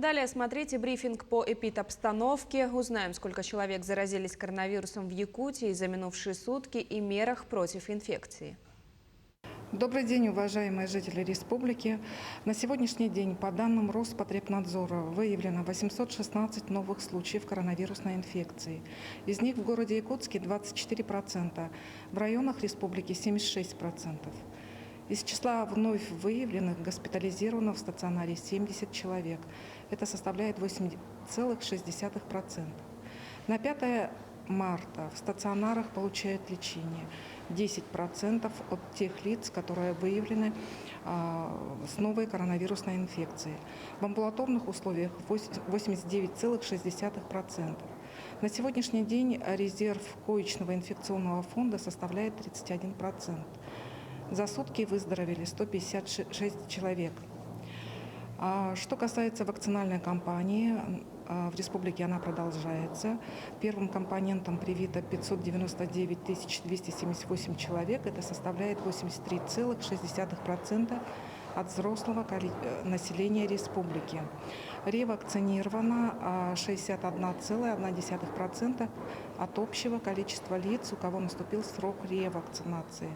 Далее смотрите брифинг по эпидобстановке. Узнаем, сколько человек заразились коронавирусом в Якутии за минувшие сутки и мерах против инфекции. Добрый день, уважаемые жители республики. На сегодняшний день, по данным Роспотребнадзора, выявлено 816 новых случаев коронавирусной инфекции. Из них в городе Якутске 24%, в районах республики 76%. Из числа вновь выявленных госпитализировано в стационаре 70 человек. Это составляет 8,6%. На 5 марта в стационарах получают лечение 10% от тех лиц, которые выявлены с новой коронавирусной инфекцией. В амбулаторных условиях 89,6%. На сегодняшний день резерв коечного инфекционного фонда составляет 31%. За сутки выздоровели 156 человек. Что касается вакцинальной кампании, в республике она продолжается. Первым компонентом привито 599 278 человек. Это составляет 83,6% от взрослого населения республики. Ревакцинировано 61,1% от общего количества лиц, у кого наступил срок ревакцинации.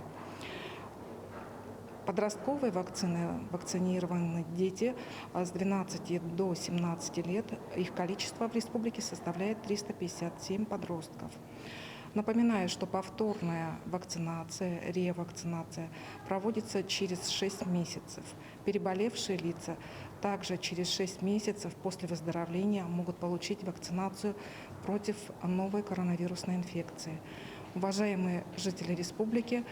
Подростковой вакцины вакцинированы дети с 12 до 17 лет. Их количество в республике составляет 357 подростков. Напоминаю, что повторная вакцинация, ревакцинация проводится через 6 месяцев. Переболевшие лица также через 6 месяцев после выздоровления могут получить вакцинацию против новой коронавирусной инфекции. Уважаемые жители республики,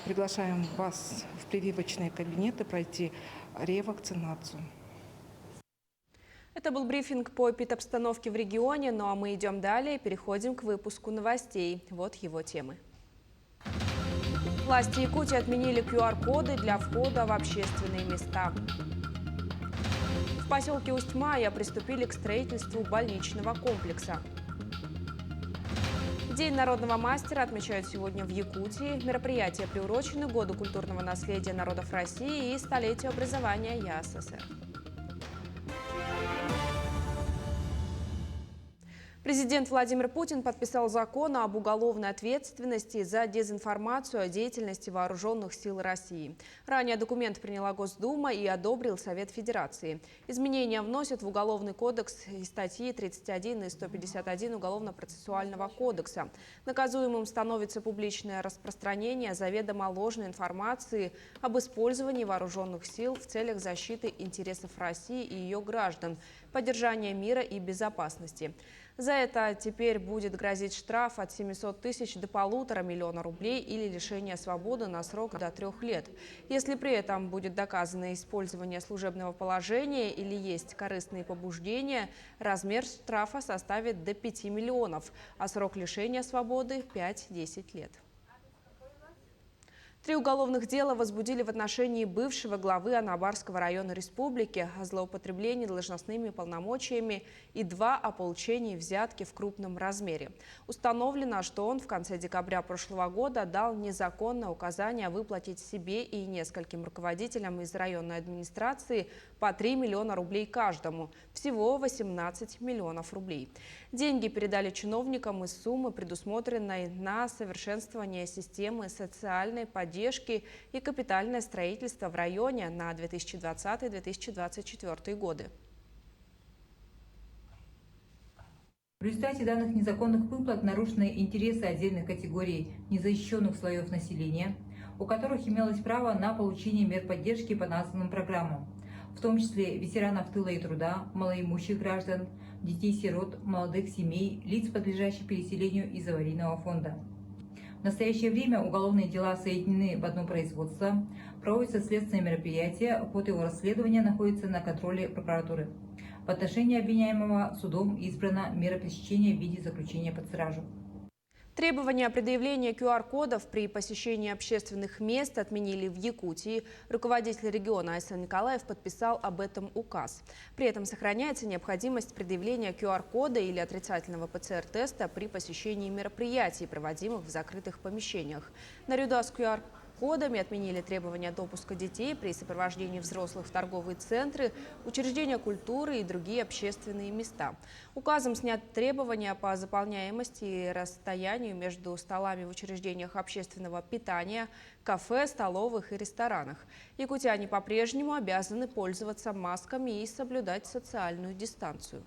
приглашаем вас в прививочные кабинеты пройти ревакцинацию. Это был брифинг по эпидобстановке в регионе, ну а мы идем далее и переходим к выпуску новостей. Вот его темы. Власти Якутии отменили QR-коды для входа в общественные места. В поселке Усть-Мая приступили к строительству больничного комплекса. День народного мастера отмечают сегодня в Якутии. Мероприятия приурочены к Году культурного наследия народов России и столетию образования ЯССР. Президент Владимир Путин подписал закон об уголовной ответственности за дезинформацию о деятельности вооруженных сил России. Ранее документ приняла Госдума и одобрил Совет Федерации. Изменения вносят в Уголовный кодекс и статьи 31 и 151 Уголовно-процессуального кодекса. Наказуемым становится публичное распространение заведомо ложной информации об использовании вооруженных сил в целях защиты интересов России и ее граждан, поддержания мира и безопасности. За это теперь будет грозить штраф от 700 тысяч до 1,5 миллиона рублей или лишение свободы на срок до 3 лет. Если при этом будет доказано использование служебного положения или есть корыстные побуждения, размер штрафа составит до 5 миллионов, а срок лишения свободы – 5-10 лет. 3 уголовных дела возбудили в отношении бывшего главы Анабарского района республики о злоупотреблении должностными полномочиями и 2 о получении взятки в крупном размере. Установлено, что он в конце декабря прошлого года дал незаконное указание выплатить себе и нескольким руководителям из районной администрации по 3 миллиона рублей каждому, всего 18 миллионов рублей. Деньги передали чиновникам из суммы, предусмотренной на совершенствование системы социальной поддержки и капитальное строительство в районе на 2020-2024 годы. В результате данных незаконных выплат нарушены интересы отдельных категорий незащищенных слоев населения, у которых имелось право на получение мер поддержки по названным программам, в том числе ветеранов тыла и труда, малоимущих граждан, детей-сирот, молодых семей, лиц, подлежащих переселению из аварийного фонда. В настоящее время уголовные дела соединены в одно производство, проводятся следственные мероприятия, ход его расследования находится на контроле прокуратуры. В отношении обвиняемого судом избрана мера пресечения в виде заключения под стражу. Требования о предъявлении QR-кодов при посещении общественных мест отменили в Якутии. Руководитель региона Айсан Николаев подписал об этом указ. При этом сохраняется необходимость предъявления QR-кода или отрицательного ПЦР-теста при посещении мероприятий, проводимых в закрытых помещениях. Наряду с дресс-кодами, отменили требования допуска детей при сопровождении взрослых в торговые центры, учреждения культуры и другие общественные места. Указом снят требования по заполняемости и расстоянию между столами в учреждениях общественного питания, кафе, столовых и ресторанах. Якутяне по-прежнему обязаны пользоваться масками и соблюдать социальную дистанцию.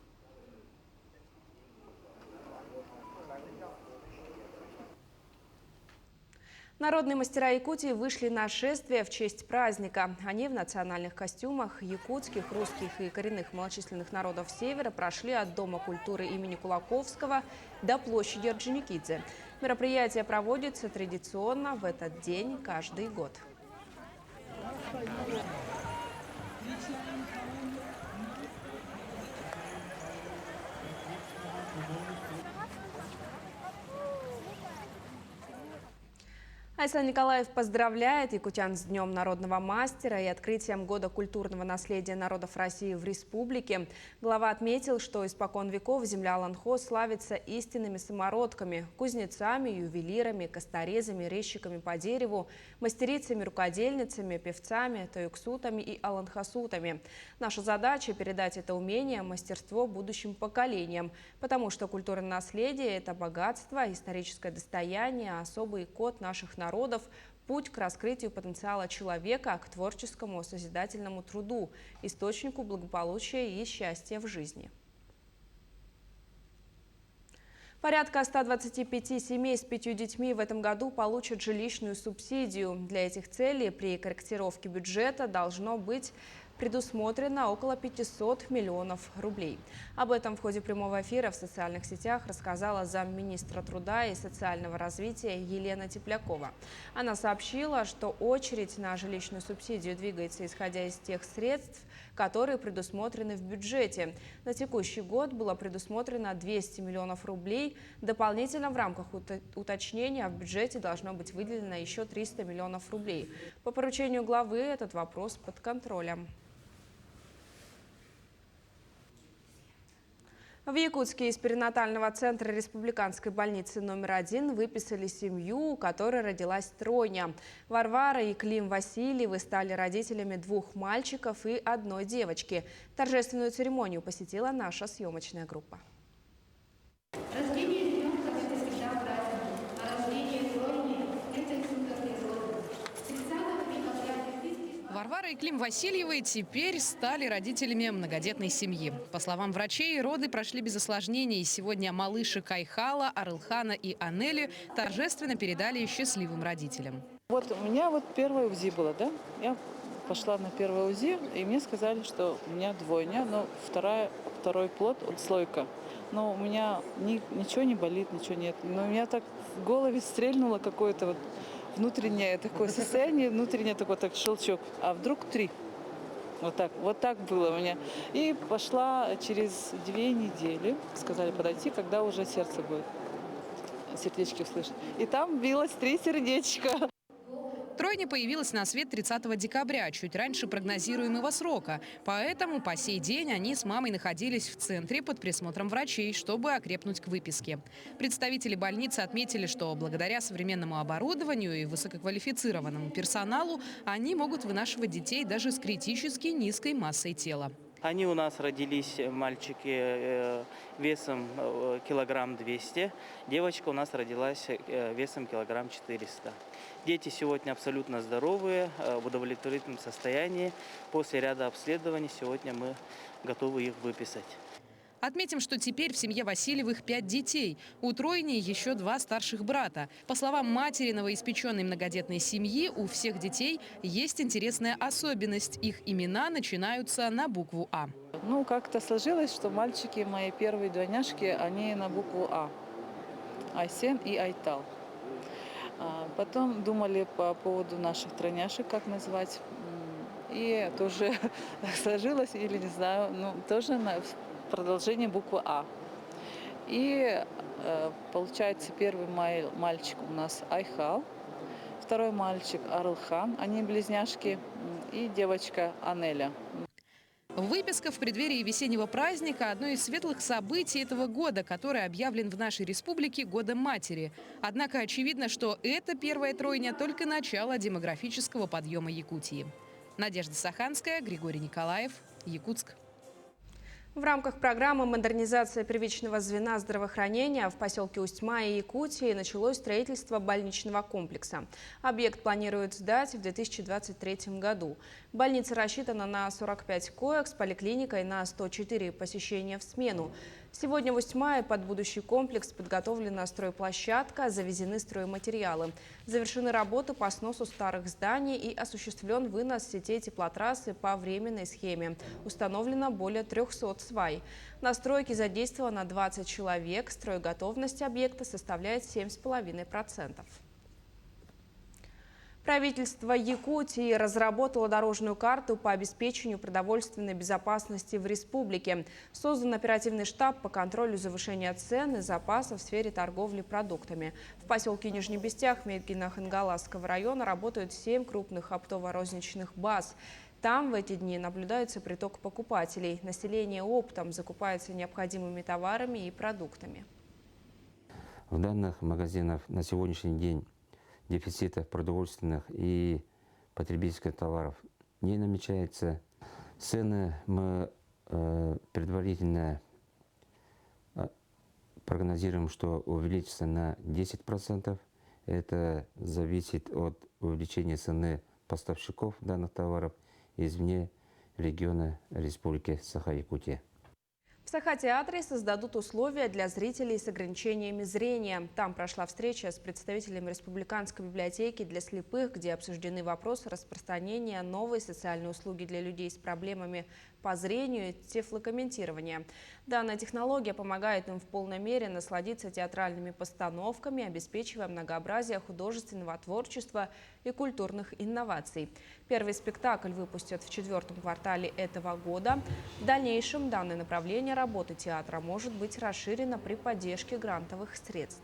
Народные мастера Якутии вышли на шествие в честь праздника. Они в национальных костюмах якутских, русских и коренных малочисленных народов Севера прошли от Дома культуры имени Кулаковского до площади Орджоникидзе. Мероприятие проводится традиционно в этот день каждый год. Айслан Николаев поздравляет якутян с Днем народного мастера и открытием Года культурного наследия народов России в республике. Глава отметил, что испокон веков земля Ланхо славится истинными самородками, кузнецами, ювелирами, косторезами, резчиками по дереву, мастерицами, рукодельницами, певцами, таюксутами и аланхасутами. Наша задача – передать это умение, мастерство будущим поколениям, потому что культурное наследие – это богатство, историческое достояние, особый код наших народов, путь к раскрытию потенциала человека, к творческому созидательному труду, источнику благополучия и счастья в жизни. Порядка 125 семей с 5 детьми в этом году получат жилищную субсидию. Для этих целей при корректировке бюджета должно быть предусмотрено около 500 миллионов рублей. Об этом в ходе прямого эфира в социальных сетях рассказала замминистра труда и социального развития Елена Теплякова. Она сообщила, что очередь на жилищную субсидию двигается исходя из тех средств, которые предусмотрены в бюджете. На текущий год было предусмотрено 200 миллионов рублей. Дополнительно в рамках уточнения в бюджете должно быть выделено еще 300 миллионов рублей. По поручению главы этот вопрос под контролем. В Якутске из перинатального центра республиканской больницы номер 1 выписали семью, у которой родилась тройня. Варвара и Клим Васильевы стали родителями 2 мальчиков и 1 девочки. Торжественную церемонию посетила наша съемочная группа. Варвара и Клим Васильевы теперь стали родителями многодетной семьи. По словам врачей, роды прошли без осложнений. Сегодня малыши Кайхала, Арылхана и Анели торжественно передали счастливым родителям. Вот у меня первое УЗИ было, да? Я пошла на первое УЗИ, и мне сказали, что у меня двойня, но второй плод, отслойка. Но у меня ничего не болит, ничего нет. Но у меня так в голове стрельнуло какое-то внутреннее такое состояние, внутренний такой щелчок. А вдруг 3? Вот так было у меня. И пошла через 2 недели, сказали подойти, когда уже сердце будет, сердечки услышать. И там билось 3 сердечка. Тройня появилась на свет 30 декабря, чуть раньше прогнозируемого срока. Поэтому по сей день они с мамой находились в центре под присмотром врачей, чтобы окрепнуть к выписке. Представители больницы отметили, что благодаря современному оборудованию и высококвалифицированному персоналу они могут вынашивать детей даже с критически низкой массой тела. Они у нас родились, мальчики, весом килограмм 200. Девочка у нас родилась весом килограмм 400. Дети сегодня абсолютно здоровые, в удовлетворительном состоянии. После ряда обследований сегодня мы готовы их выписать. Отметим, что теперь в семье Васильевых 5 детей. У тройни еще 2 старших брата. По словам матери новоиспеченной многодетной семьи, у всех детей есть интересная особенность. Их имена начинаются на букву «А». Как-то сложилось, что мальчики, мои первые двойняшки, они на букву «А». Айсен и Айтал. Потом думали по поводу наших тройняшек, как назвать. И тоже сложилось, или не знаю, тоже продолжение буквы «А». И получается, первый мальчик у нас Айхал, второй мальчик Арылхан, они близняшки, и девочка Анеля. Выписка в преддверии весеннего праздника – одно из светлых событий этого года, который объявлен в нашей республике Годом матери. Однако очевидно, что это первая тройня – только начало демографического подъема Якутии. Надежда Саханская, Григорий Николаев, Якутск. В рамках программы «Модернизация первичного звена здравоохранения» в поселке Усть-Мая, Якутии началось строительство больничного комплекса. Объект планируют сдать в 2023 году. Больница рассчитана на 45 коек с поликлиникой на 104 посещения в смену. Сегодня в Усть-Мае под будущий комплекс подготовлена стройплощадка, завезены стройматериалы. Завершены работы по сносу старых зданий и осуществлен вынос сетей теплотрассы по временной схеме. Установлено более 300 свай. На стройке задействовано 20 человек. Стройготовность объекта составляет 7,5%. Правительство Якутии разработало дорожную карту по обеспечению продовольственной безопасности в республике. Создан оперативный штаб по контролю завышения цен и запасов в сфере торговли продуктами. В поселке Нижний Бестях Мегино-Хангаласского района работают 7 крупных оптово-розничных баз. Там в эти дни наблюдается приток покупателей. Население оптом закупается необходимыми товарами и продуктами. В данных магазинах на сегодняшний день дефицита продовольственных и потребительских товаров не намечается. Цены мы предварительно прогнозируем, что увеличится на 10%. Это зависит от увеличения цены поставщиков данных товаров извне региона Республики Саха-Якутия. В Саха-театре создадут условия для зрителей с ограничениями зрения. Там прошла встреча с представителями Республиканской библиотеки для слепых, где обсуждены вопросы распространения новой социальной услуги для людей с проблемами по зрению и тифлокомментирования. Данная технология помогает им в полной мере насладиться театральными постановками, обеспечивая многообразие художественного творчества и культурных инноваций. Первый спектакль выпустят в 4-м квартале этого года. В дальнейшем данное направление работы театра может быть расширено при поддержке грантовых средств.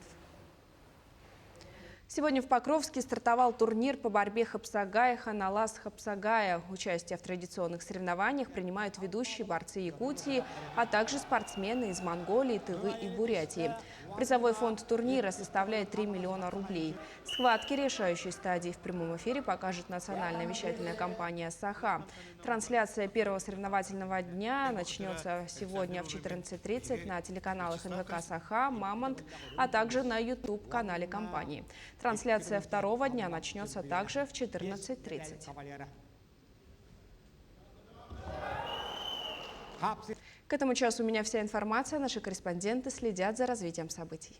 Сегодня в Покровске стартовал турнир по борьбе Хапсагая Ханалас Хапсагая. Участие в традиционных соревнованиях принимают ведущие борцы Якутии, а также спортсмены из Монголии, Тывы и Бурятии. Призовой фонд турнира составляет 3 миллиона рублей. Схватки решающей стадии в прямом эфире покажет национальная вещательная компания «Саха». Трансляция первого соревновательного дня начнется сегодня в 14:30 на телеканалах НВК «Саха», «Мамонт», а также на YouTube-канале компании. Трансляция второго дня начнется также в 14:30. К этому часу у меня вся информация. Наши корреспонденты следят за развитием событий.